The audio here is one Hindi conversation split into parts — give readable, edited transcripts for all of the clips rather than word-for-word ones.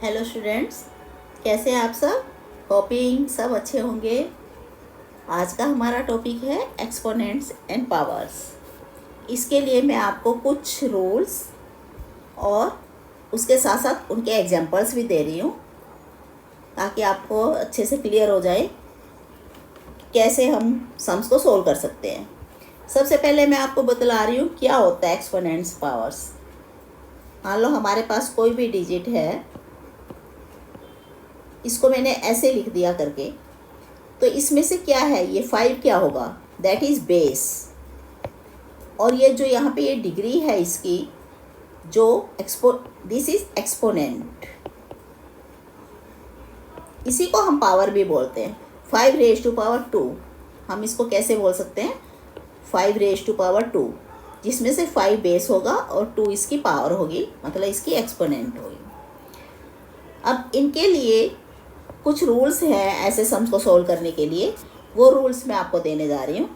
हेलो स्टूडेंट्स, कैसे हैं आप सब। होपिंग सब अच्छे होंगे। आज का हमारा टॉपिक है एक्सपोनेंट्स एंड पावर्स। इसके लिए मैं आपको कुछ रूल्स और उसके साथ साथ उनके एग्जांपल्स भी दे रही हूँ, ताकि आपको अच्छे से क्लियर हो जाए कि कैसे हम सम्स को सोल्व कर सकते हैं। सबसे पहले मैं आपको बतला रही हूँ क्या होता है एक्सपोनेंट्स पावर्स। मान लो हमारे पास कोई भी डिजिट है, इसको मैंने ऐसे लिख दिया करके, तो इसमें से क्या है, ये 5 क्या होगा, दैट इज़ बेस। और ये जो यहाँ पे ये डिग्री है इसकी, जो दिस इज एक्सपोनेंट, इसी को हम पावर भी बोलते हैं। 5 रेज टू पावर 2, हम इसको कैसे बोल सकते हैं, 5 रेज टू पावर 2, जिसमें से 5 बेस होगा और 2 इसकी पावर होगी, मतलब इसकी एक्सपोनेंट होगी। अब इनके लिए कुछ रूल्स हैं ऐसे सम्स को सोल्व करने के लिए, वो रूल्स मैं आपको देने जा रही हूँ।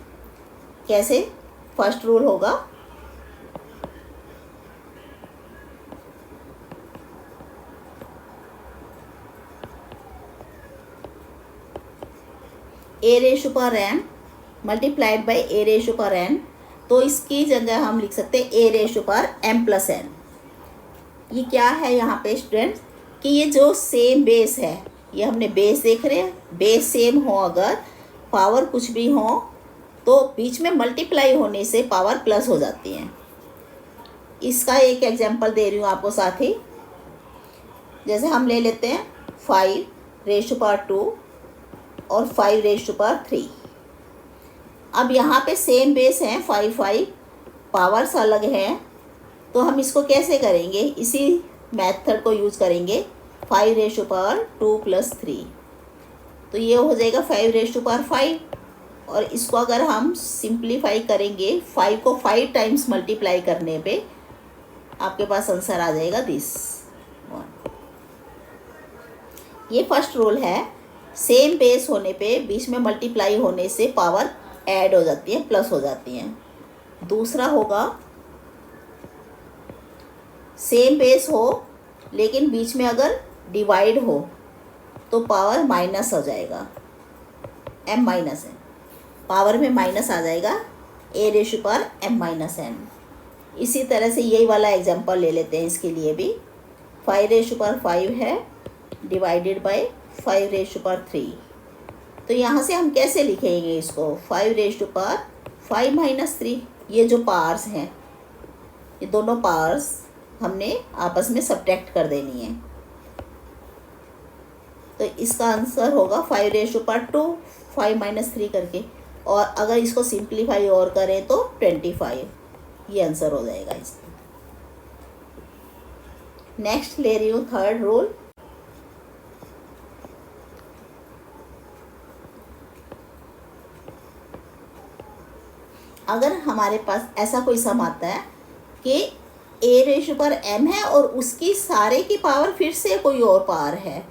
कैसे, फर्स्ट रूल होगा a raise to power n multiplied by a raise to power n। तो इसकी जगह हम लिख सकते हैं a raise to power m plus n। ये क्या है यहाँ पे स्टूडेंट्स, कि ये जो सेम बेस है, ये हमने बेस देख रहे हैं, बेस सेम हो, अगर पावर कुछ भी हो तो बीच में मल्टीप्लाई होने से पावर प्लस हो जाती है। इसका एक एग्जांपल दे रही हूँ आपको साथ ही। जैसे हम ले लेते हैं 5 रेज़ टू पावर 2 और 5 रेज़ टू पावर 3। अब यहाँ पे सेम बेस हैं 5, पावर्स अलग हैं, तो हम इसको कैसे करेंगे, इसी मेथड को यूज़ करेंगे। 5 रेज़ टू पावर 2 प्लस 3, तो ये हो जाएगा 5 रेज़ टू पावर 5। और इसको अगर हम सिंप्लीफाई करेंगे, 5 को 5 टाइम्स मल्टीप्लाई करने पे आपके पास आंसर आ जाएगा दिस 1। ये फर्स्ट रूल है, सेम बेस होने पे बीच में मल्टीप्लाई होने से पावर ऐड हो जाती है, प्लस हो जाती है। दूसरा होगा सेम बेस हो लेकिन बीच में अगर डिवाइड हो तो पावर माइनस हो जाएगा, m माइनस n, पावर में माइनस आ जाएगा, a raise to power m minus n। इसी तरह से यही वाला एग्जांपल ले लेते हैं इसके लिए भी। 5 रेज़ टू पावर 5 है divided by 5 raise to power 3। तो यहाँ से हम कैसे लिखेंगे इसको, 5 रेज़ टू पावर 5 माइनस 3। ये जो पावर्स हैं, ये दोनों पावर्स हमने आपस में सब्ट्रैक्ट कर देनी है। तो इसका आंसर होगा 5 रेज़ टू पावर 2, 5 माइनस 3 करके, और अगर इसको सिंप्लीफाई और करें तो 25, ये आंसर हो जाएगा इसका। नेक्स्ट ले रही हूँ थर्ड रूल। अगर हमारे पास ऐसा कोई सम आता है कि a raise to power m है और उसकी सारे की पावर फिर से कोई और पावर है,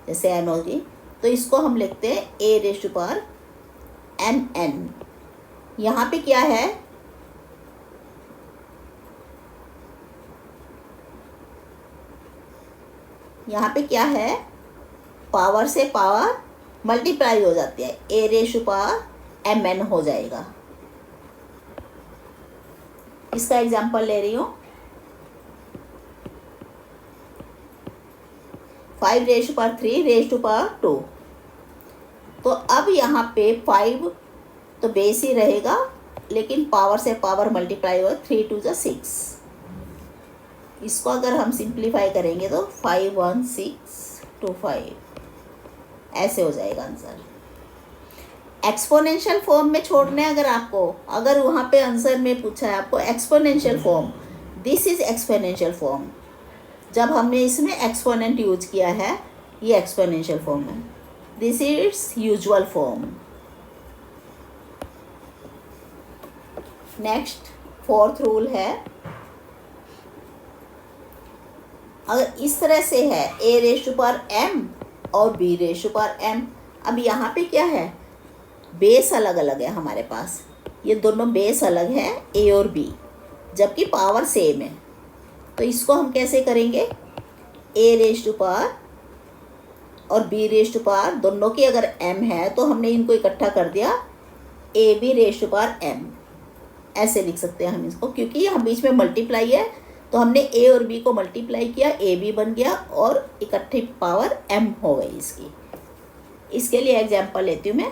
जैसे n होगी, तो इसको हम लिखते हैं a raise to power mn। यहाँ पे क्या है, यहाँ पे क्या है, पावर से पावर मल्टीप्लाई हो जाती है, a raise to power mn हो जाएगा। इसका एग्जांपल ले रही हूँ, 5 raise to power 3 raise to power 2। तो अब यहाँ पे 5 तो बेस ही रहेगा, लेकिन पावर से पावर मल्टीप्लाई हो, 3 2 जा 6। इसको अगर हम सिंप्लीफाई करेंगे तो 5 1 6 2 5, ऐसे हो जाएगा आंसर। एक्सपोनेंशियल फॉर्म में छोड़ना है अगर आपको, अगर वहाँ पे आंसर में पूछा है आपको exponential form, this is exponential form, जब हमने इसमें एक्सपोनेंट यूज किया है, ये एक्सपोनेंशियल फॉर्म है, this is usual form. Next fourth rule है, अगर इस तरह से है a raise to power m और b raise to power m, अब यहाँ पे क्या है, बेस अलग अलग है हमारे पास, ये दोनों बेस अलग है a और b, जबकि पावर सेम है। तो इसको हम कैसे करेंगे, ए रेश टू पावर और बी रेश टू पावर दोनों की अगर m है तो हमने इनको इकट्ठा कर दिया a b raise to power m। ऐसे लिख सकते हैं हम इसको, क्योंकि यहाँ बीच में मल्टीप्लाई है तो हमने ए और बी को मल्टीप्लाई किया, ए बी बन गया और इकट्ठी पावर m हो गई इसकी। इसके लिए एग्जांपल लेती हूँ मैं।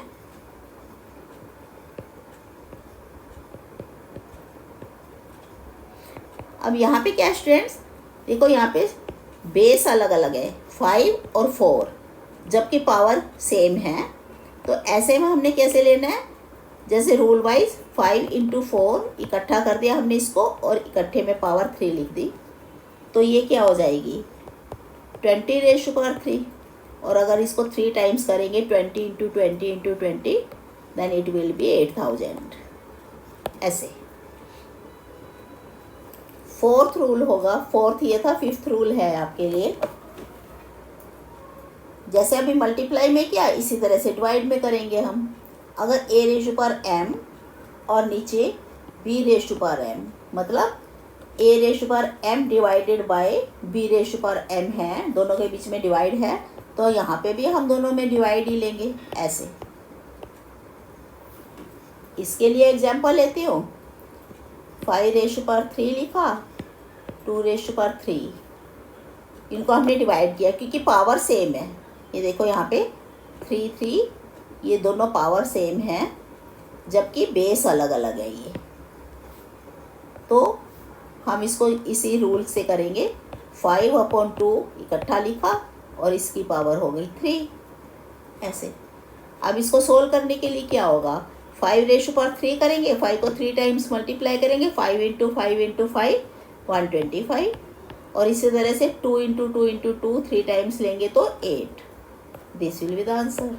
अब यहाँ पे क्या स्टूडेंट्स, देखो यहाँ पे बेस अलग अलग है 5 और 4, जबकि पावर सेम है। तो ऐसे में हमने कैसे लेना है, जैसे रूल वाइज 5 × 4 इकट्ठा कर दिया हमने इसको और इकट्ठे में पावर 3 लिख दी, तो ये क्या हो जाएगी 20 रेज़ टू पावर 3। और अगर इसको 3 टाइम्स करेंगे 20 × 20 × 20 देन इट विल बी 8000। ऐसे 4th रूल होगा, 4th ये था, 5th रूल है आपके लिए। जैसे अभी मल्टीप्लाई में किया इसी तरह से डिवाइड में करेंगे हम। अगर a raise to power m और नीचे b raise to power m, मतलब a raise to power m divided by b raise to power m है, दोनों के बीच में डिवाइड है, तो यहाँ पे भी हम दोनों में डिवाइड ही लेंगे ऐसे। इसके लिए एग्जांपल लेती हूँ। 5 रेज़ टू पावर 3 लिखा, 2 रेज़ टू पावर 3, इनको हमने डिवाइड किया क्योंकि पावर सेम है। ये देखो यहाँ पे 3 3, ये दोनों पावर सेम है जबकि बेस अलग अलग है ये। तो हम इसको इसी रूल से करेंगे, 5/2 इकट्ठा लिखा और इसकी पावर हो गई 3 ऐसे। अब इसको सोल्व करने के लिए क्या होगा, 5 रेज़ टू पावर 3 करेंगे, 5 को 3 टाइम्स मल्टीप्लाई करेंगे, 5 × 5 × 5 125, और इसी तरह से 2 × 2 × 2 3 टाइम्स लेंगे तो 8। This will be the answer.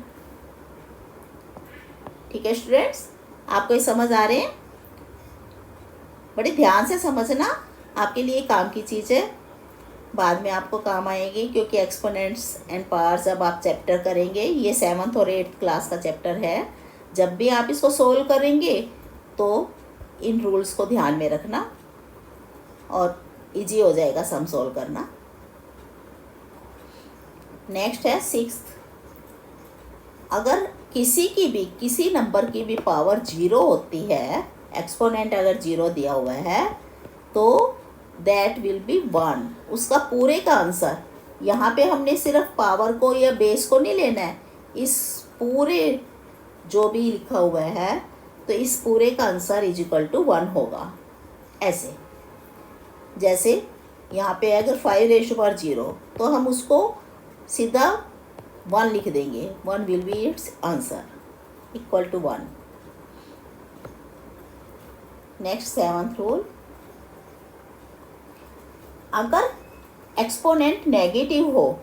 ठीक है स्टूडेंट्स, आपको ये समझ आ रहे हैं? बड़े ध्यान से समझना, आपके लिए काम की चीज़ है, बाद में आपको काम आएगी, क्योंकि एक्सपोनेंट्स एंड पावर्स अब आप चैप्टर करेंगे। ये 7th और 8th क्लास का चैप्टर है। जब भी आप इसको सोल्व करेंगे तो इन रूल्स को ध्यान में रखना और इजी हो जाएगा सम सोल्व करना। नेक्स्ट है 6th। अगर किसी नंबर की भी पावर 0 होती है, एक्सपोनेंट अगर 0 दिया हुआ है, तो दैट विल बी 1। उसका पूरे का आंसर, यहाँ पे हमने सिर्फ पावर को या बेस को नहीं लेना है, इस पूरे जो भी लिखा हुआ है, तो इस पूरे का आंसर = 1 होगा। ऐसे जैसे यहाँ पे अगर 5 रेज़ टू पावर 0, तो हम उसको सीधा 1 लिख देंगे, 1 will be it's answer = 1। Next 7th rule. अगर एक्सपोनेंट नेगेटिव हो,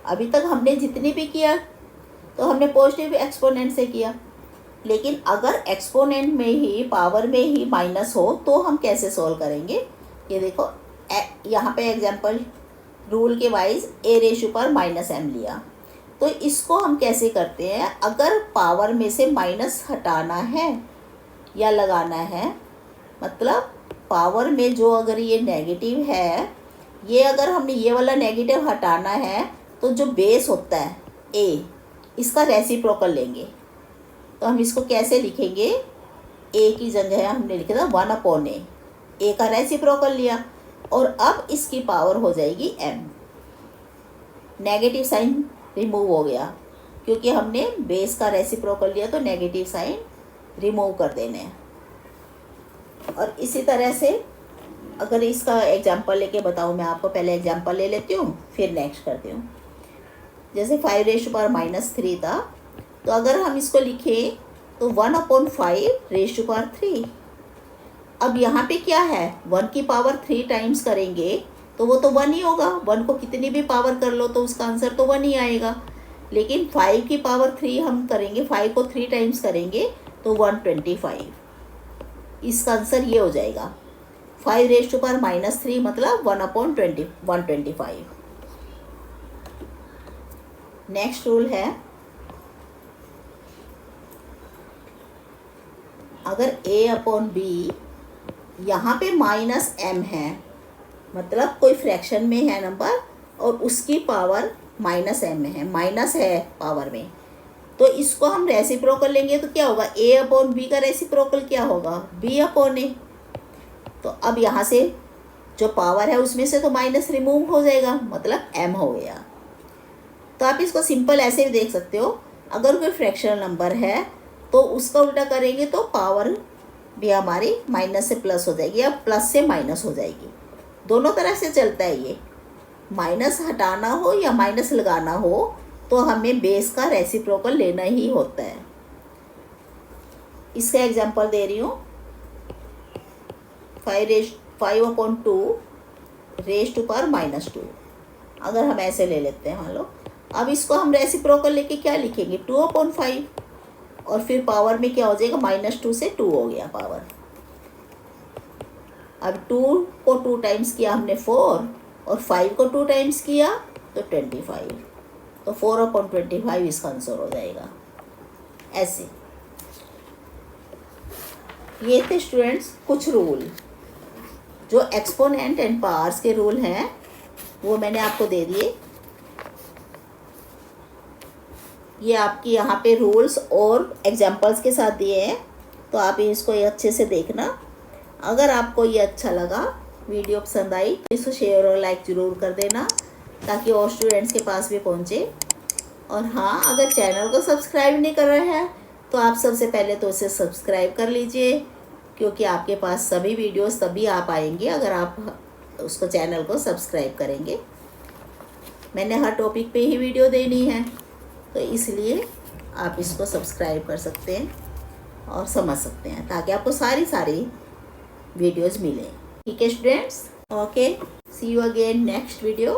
अभी तक हमने जितनी भी किया तो हमने पॉजिटिव एक्सपोनेंट से किया, लेकिन अगर एक्सपोनेंट में ही पावर में ही माइनस हो तो हम कैसे सॉल्व करेंगे। ये देखो यहाँ पे एग्जांपल रूल के wise a raise to power -m लिया, तो इसको हम कैसे करते हैं, अगर पावर में से माइनस हटाना है या लगाना है, मतलब पावर में जो अगर ये नेगेटिव है, ये अगर हमने ये वाला नेगेटिव हटाना है तो जो बेस होता है a, इसका रेसिप्रोकल लेंगे। तो हम इसको कैसे लिखेंगे, a की जगह हमने लिखा था 1/a, a का रेसिप्रोकल लिया और अब इसकी पावर हो जाएगी m। नेगेटिव साइन रिमूव हो गया क्योंकि हमने बेस का रेसिप्रोकल लिया, तो नेगेटिव साइन रिमूव कर देने हैं। और इसी तरह से अगर इसका एग्जांपल लेके बताऊँ मैं आपको, पहले एग्जांपल ले लेती हूँ फिर नेक्स्ट करती हूँ। जैसे 5 रेज़ टू पावर -3 था, तो अगर हम इसको लिखें तो 1/5 रेज़ टू पावर 3। अब यहाँ पे क्या है, 1 की पावर 3 टाइम्स करेंगे तो वो तो 1 ही होगा। 1 को कितनी भी पावर कर लो तो उसका आंसर तो 1 ही आएगा। लेकिन 5 की पावर 3 हम करेंगे, 5 को 3 टाइम्स करेंगे तो 125। इसका आंसर ये हो जाएगा 5 रेज़ टू पावर -3 मतलब 1/125। नेक्स्ट रूल है, अगर a/b यहाँ पे -m है, मतलब कोई फ्रैक्शन में है नंबर, और उसकी पावर -m में है, माइनस है पावर में, तो इसको हम रेसिप्रोकल लेंगे तो क्या होगा, a/b का रेसिप्रोकल क्या होगा, b/a। तो अब यहाँ से जो पावर है उसमें से तो माइनस रिमूव हो जाएगा, मतलब m हो गया। तो आप इसको सिंपल ऐसे भी देख सकते हो, अगर कोई फ्रैक्शनल नंबर है तो उसका उल्टा करेंगे तो पावर भी हमारी माइनस से प्लस हो जाएगी या प्लस से माइनस हो जाएगी, दोनों तरह से चलता है ये। माइनस हटाना हो या माइनस लगाना हो तो हमें बेस का रेसिप्रोकल लेना ही होता है। इसका एग्जांपल दे रही हूँ, 5/2 रेज टू पावर -2, अगर हम ऐसे ले लेते हैं मान लो। अब इसको हम रेसिप्रोकल लेके क्या लिखेंगे, 2/5, और फिर पावर में क्या हो जाएगा, -2 से 2 हो गया पावर। अब 2 को 2 टाइम्स किया हमने 4, और 5 को 2 टाइम्स किया तो 25, तो 4/25 इसका आंसर हो जाएगा। ऐसे ये थे स्टूडेंट्स कुछ रूल, जो एक्सपोनेंट एंड पावर्स के रूल हैं वो मैंने आपको दे दिए। ये आपकी यहाँ पे रूल्स और एग्जांपल्स के साथ दिए हैं, तो आप इसको अच्छे से देखना। अगर आपको ये अच्छा लगा, वीडियो पसंद आई, तो इसको शेयर और लाइक ज़रूर कर देना ताकि और स्टूडेंट्स के पास भी पहुँचे। और हाँ, अगर चैनल को सब्सक्राइब नहीं कर रहे हैं तो आप सबसे पहले तो इसे सब्सक्राइब कर लीजिए, क्योंकि आपके पास सभी वीडियोस तभी आ पाएंगे अगर आप उसको चैनल को सब्सक्राइब करेंगे। मैंने हर टॉपिक पे ही वीडियो देनी है, तो इसलिए आप इसको सब्सक्राइब कर सकते हैं और समझ सकते हैं, ताकि आपको सारी वीडियोस मिलें। ठीक है students, okay, see you again next video.